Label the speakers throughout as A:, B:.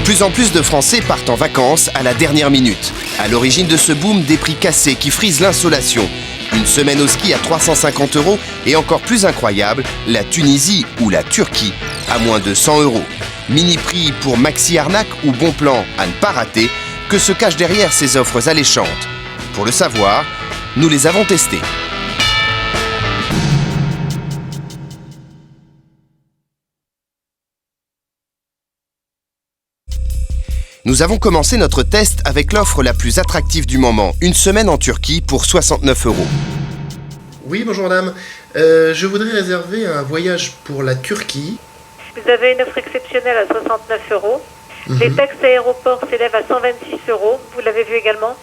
A: Plus en plus de Français partent en vacances à la dernière minute. À l'origine de ce boom, des prix cassés qui frisent l'insolation. Une semaine au ski à 350 € et encore plus incroyable, la Tunisie ou la Turquie à moins de 100 €. Mini-prix pour maxi arnaque ou bon plan à ne pas rater, que se cache derrière ces offres alléchantes. Pour le savoir, nous les avons testées. Nous avons commencé notre test avec l'offre la plus attractive du moment, une semaine en Turquie pour 69 €.
B: Oui, bonjour madame. Je voudrais réserver un voyage pour la Turquie.
C: Vous avez une offre exceptionnelle à 69 €. Les taxes aéroports s'élèvent à 126 €. Vous l'avez vu également ?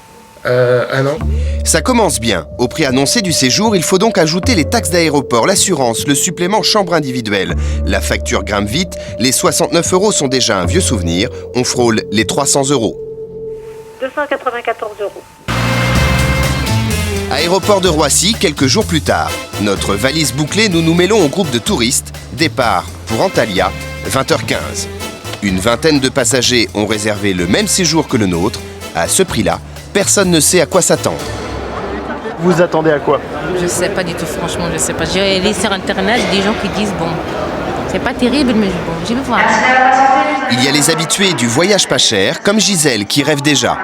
B: Ah non.
A: Ça commence bien. Au prix annoncé du séjour, il faut donc ajouter les taxes d'aéroport, l'assurance, le supplément chambre individuelle. La facture grimpe vite, les 69 € sont déjà un vieux souvenir, on frôle les 300 €.
C: 294 €.
A: Aéroport de Roissy, quelques jours plus tard. Notre valise bouclée, nous nous mêlons au groupe de touristes. Départ pour Antalya, 20h15. Une vingtaine de passagers ont réservé le même séjour que le nôtre. À ce prix-là, personne ne sait à quoi s'attendre.
B: Vous attendez à quoi?
D: Je sais pas du tout, franchement, je sais pas. J'ai lu sur internet des gens qui disent bon, c'est pas terrible, mais bon, je vais voir.
A: Il y a les habitués du voyage pas cher, comme Gisèle, qui rêve déjà.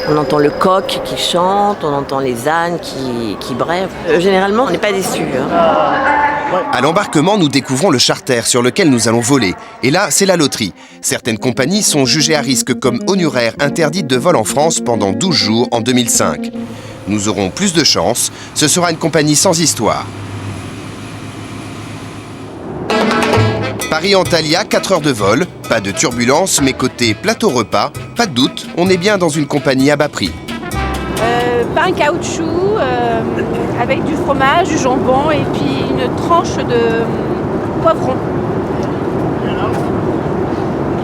E: On entend le coq qui chante, on entend les ânes qui brèvent. Généralement, on n'est pas déçus.
A: À l'embarquement, nous découvrons le charter sur lequel nous allons voler. Et là, c'est la loterie. Certaines compagnies sont jugées à risque comme Onurair, interdite de vol en France pendant 12 jours en 2005. Nous aurons plus de chance, ce sera une compagnie sans histoire. Paris-Antalya, 4 heures de vol, pas de turbulence, mais côté plateau repas, pas de doute, on est bien dans une compagnie à bas prix.
F: Pain caoutchouc avec du fromage, du jambon et puis une tranche de poivron.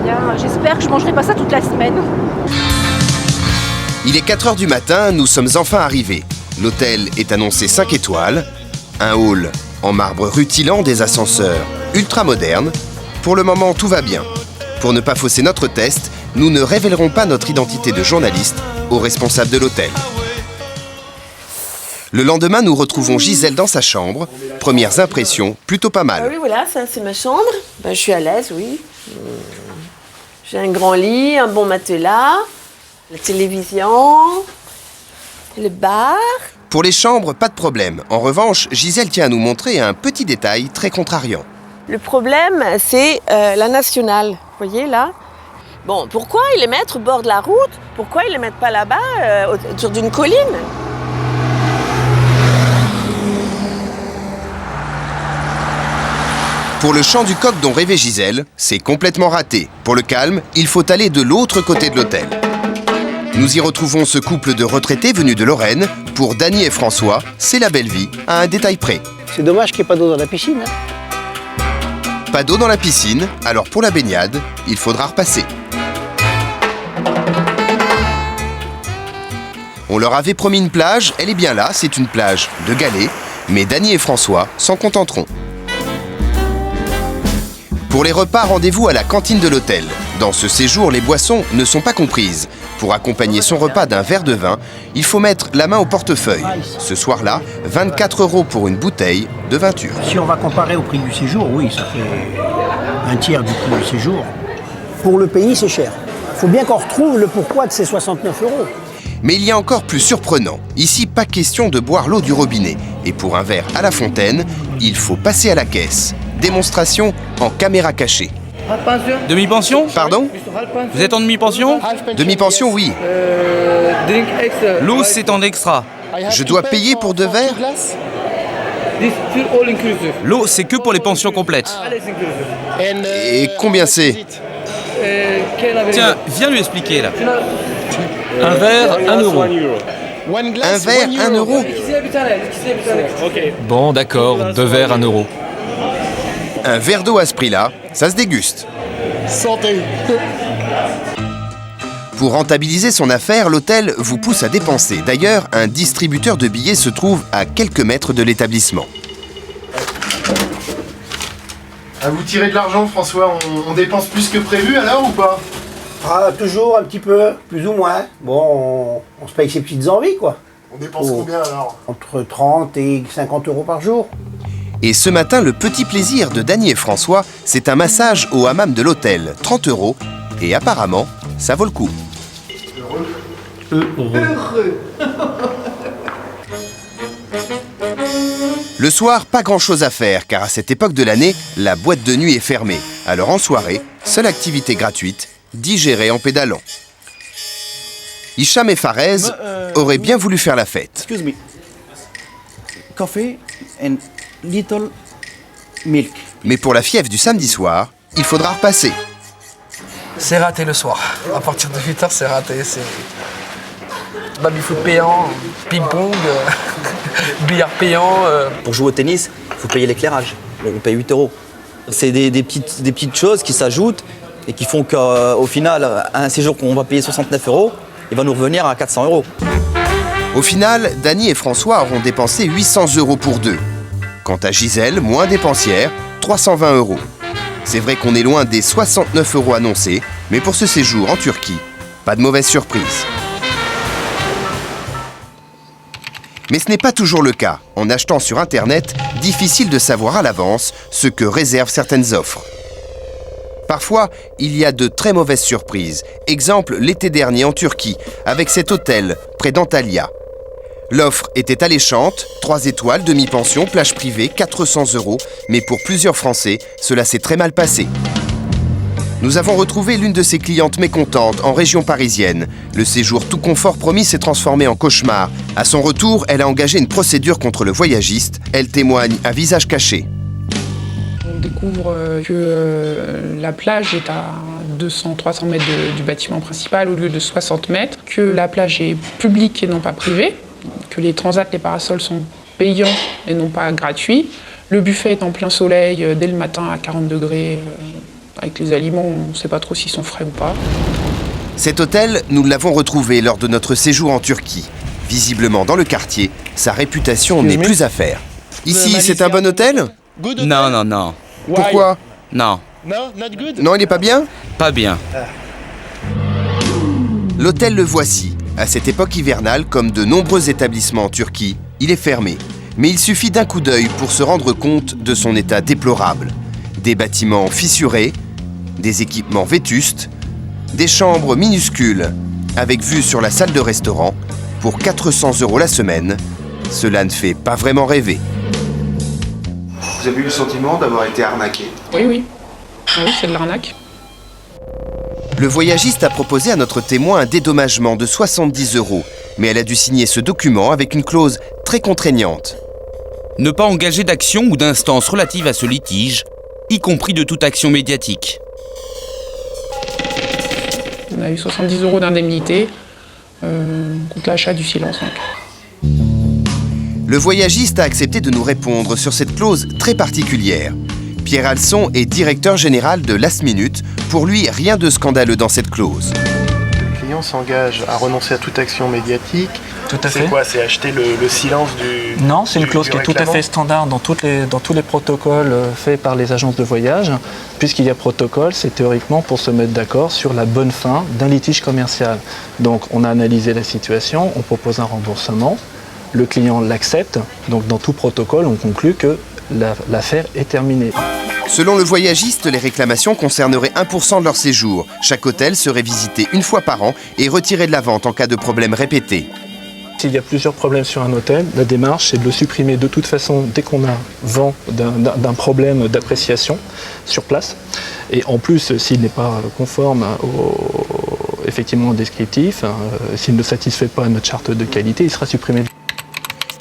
F: Bien, j'espère que je ne mangerai pas ça toute la semaine.
A: Il est 4 heures du matin, nous sommes enfin arrivés. L'hôtel est annoncé 5 étoiles, un hall en marbre rutilant, des ascenseurs ultra modernes. Pour le moment, tout va bien. Pour ne pas fausser notre test, nous ne révélerons pas notre identité de journaliste au responsable de l'hôtel. Le lendemain, nous retrouvons Gisèle dans sa chambre. Premières impressions, plutôt pas mal.
E: Oui, voilà, ça c'est ma chambre. Je suis à l'aise, oui. J'ai un grand lit, un bon matelas, la télévision, le bar.
A: Pour les chambres, pas de problème. En revanche, Gisèle tient à nous montrer un petit détail très contrariant.
E: Le problème, c'est la nationale. Vous voyez, là? Bon, pourquoi ils les mettent au bord de la route? Pourquoi ils les mettent pas là-bas, autour d'une colline?
A: Pour le chant du coq dont rêvait Gisèle, c'est complètement raté. Pour le calme, il faut aller de l'autre côté de l'hôtel. Nous y retrouvons ce couple de retraités venus de Lorraine. Pour Dany et François, c'est la belle vie, à un détail près.
G: C'est dommage qu'il n'y ait pas d'eau dans la piscine.
A: Pas d'eau dans la piscine, alors pour la baignade, il faudra repasser. On leur avait promis une plage, elle est bien là, c'est une plage de galets, mais Dany et François s'en contenteront. Pour les repas, rendez-vous à la cantine de l'hôtel. Dans ce séjour, les boissons ne sont pas comprises. Pour accompagner son repas d'un verre de vin, il faut mettre la main au portefeuille. Ce soir-là, 24 € pour une bouteille de vin turc.
G: Si on va comparer au prix du séjour, oui, ça fait un tiers du prix du séjour. Pour le pays, c'est cher. Il faut bien qu'on retrouve le pourquoi de ces 69 €.
A: Mais il y a encore plus surprenant. Ici, pas question de boire l'eau du robinet. Et pour un verre à la fontaine, il faut passer à la caisse. Démonstration en caméra cachée.
H: Demi-pension?
A: Pardon?
H: Vous êtes en demi-pension?
A: Demi-pension, oui.
H: L'eau, c'est en extra.
A: Je dois payer pour 2 verres?
H: L'eau, c'est que pour les pensions complètes.
A: Et combien c'est?
H: Tiens, viens lui expliquer, là. Un verre, 1 €.
A: Un verre, 1 €?
H: Bon, d'accord, 2 verres, 1 €.
A: Un verre d'eau à ce prix-là, ça se déguste.
B: Santé.
A: Pour rentabiliser son affaire, l'hôtel vous pousse à dépenser. D'ailleurs, un distributeur de billets se trouve à quelques mètres de l'établissement.
B: Ah, vous tirez de l'argent, François, on dépense plus que prévu alors ou pas?
G: Ah, toujours un petit peu, plus ou moins. Bon, on se paye ses petites envies, quoi.
B: On dépense combien alors?
G: Entre 30 et 50 euros par jour.
A: Et ce matin, le petit plaisir de Dany et François, c'est un massage au hammam de l'hôtel, 30 €. Et apparemment, ça vaut le coup.
G: Heureux.
A: Le soir, pas grand-chose à faire, car à cette époque de l'année, la boîte de nuit est fermée. Alors en soirée, seule activité gratuite, digérer en pédalant. Hicham et Farez auraient bien voulu faire la fête.
I: Excuse me. Coffee and little milk.
A: Mais pour la fièvre du samedi soir, il faudra repasser.
J: C'est raté le soir. À partir de 8h, c'est raté. C'est baby-foot payant, ping-pong, billard payant.
K: Pour jouer au tennis, il faut payer l'éclairage. On paye 8 €. C'est des petites choses qui s'ajoutent et qui font qu'au final, un séjour qu'on va payer 69 €, il va nous revenir à 400 €.
A: Au final, Dany et François auront dépensé 800 € pour deux. Quant à Gisèle, moins dépensière, 320 €. C'est vrai qu'on est loin des 69 € annoncés, mais pour ce séjour en Turquie, pas de mauvaise surprise. Mais ce n'est pas toujours le cas. En achetant sur Internet, difficile de savoir à l'avance ce que réservent certaines offres. Parfois, il y a de très mauvaises surprises. Exemple, l'été dernier en Turquie, avec cet hôtel près d'Antalya. L'offre était alléchante, 3 étoiles, demi-pension, plage privée, 400 €, mais pour plusieurs Français, cela s'est très mal passé. Nous avons retrouvé l'une de ses clientes mécontentes en région parisienne. Le séjour tout confort promis s'est transformé en cauchemar. À son retour, elle a engagé une procédure contre le voyagiste. Elle témoigne à visage caché.
L: On découvre que la plage est à 200-300 mètres du bâtiment principal au lieu de 60 mètres, que la plage est publique et non pas privée, que les transats, les parasols sont payants et non pas gratuits. Le buffet est en plein soleil dès le matin à 40 degrés. Avec les aliments, on ne sait pas trop s'ils sont frais ou pas.
A: Cet hôtel, nous l'avons retrouvé lors de notre séjour en Turquie. Visiblement dans le quartier, sa réputation n'est plus à faire. Ici, c'est un bon hôtel?
H: Non, non, non.
A: Pourquoi?
H: Non.
A: Non, il n'est pas bien?
H: Pas bien.
A: L'hôtel le voici. À cette époque hivernale, comme de nombreux établissements en Turquie, il est fermé. Mais il suffit d'un coup d'œil pour se rendre compte de son état déplorable. Des bâtiments fissurés, des équipements vétustes, des chambres minuscules, avec vue sur la salle de restaurant, pour 400 € la semaine. Cela ne fait pas vraiment rêver.
B: Vous avez eu le sentiment d'avoir été arnaqué?
L: Oui, oui. Oui, c'est de l'arnaque.
A: Le voyagiste a proposé à notre témoin un dédommagement de 70 €, mais elle a dû signer ce document avec une clause très contraignante.
H: Ne pas engager d'action ou d'instance relative à ce litige, y compris de toute action médiatique.
L: On a eu 70 € d'indemnité contre l'achat du silence. Donc.
A: Le voyagiste a accepté de nous répondre sur cette clause très particulière. Pierre Alson est directeur général de Last Minute. Pour lui, rien de scandaleux dans cette clause.
B: Le client s'engage à renoncer à toute action médiatique.
M: Tout à fait.
B: C'est quoi? C'est acheter le silence du...
M: Non, c'est une clause qui est tout à fait standard dans tous les protocoles faits par les agences de voyage. Puisqu'il y a protocole, c'est théoriquement pour se mettre d'accord sur la bonne fin d'un litige commercial. Donc on a analysé la situation, on propose un remboursement, le client l'accepte. Donc dans tout protocole, on conclut que l'affaire est terminée.
A: Selon le voyagiste, les réclamations concerneraient 1% de leur séjour. Chaque hôtel serait visité une fois par an et retiré de la vente en cas de problème répété.
M: S'il y a plusieurs problèmes sur un hôtel, la démarche c'est de le supprimer de toute façon dès qu'on a vent d'un problème d'appréciation sur place. Et en plus, s'il n'est pas conforme effectivement au descriptif, s'il ne satisfait pas à notre charte de qualité, il sera supprimé.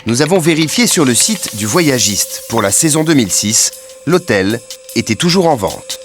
A: Nous avons vérifié sur le site du voyagiste. Pour la saison 2006, l'hôtel était toujours en vente.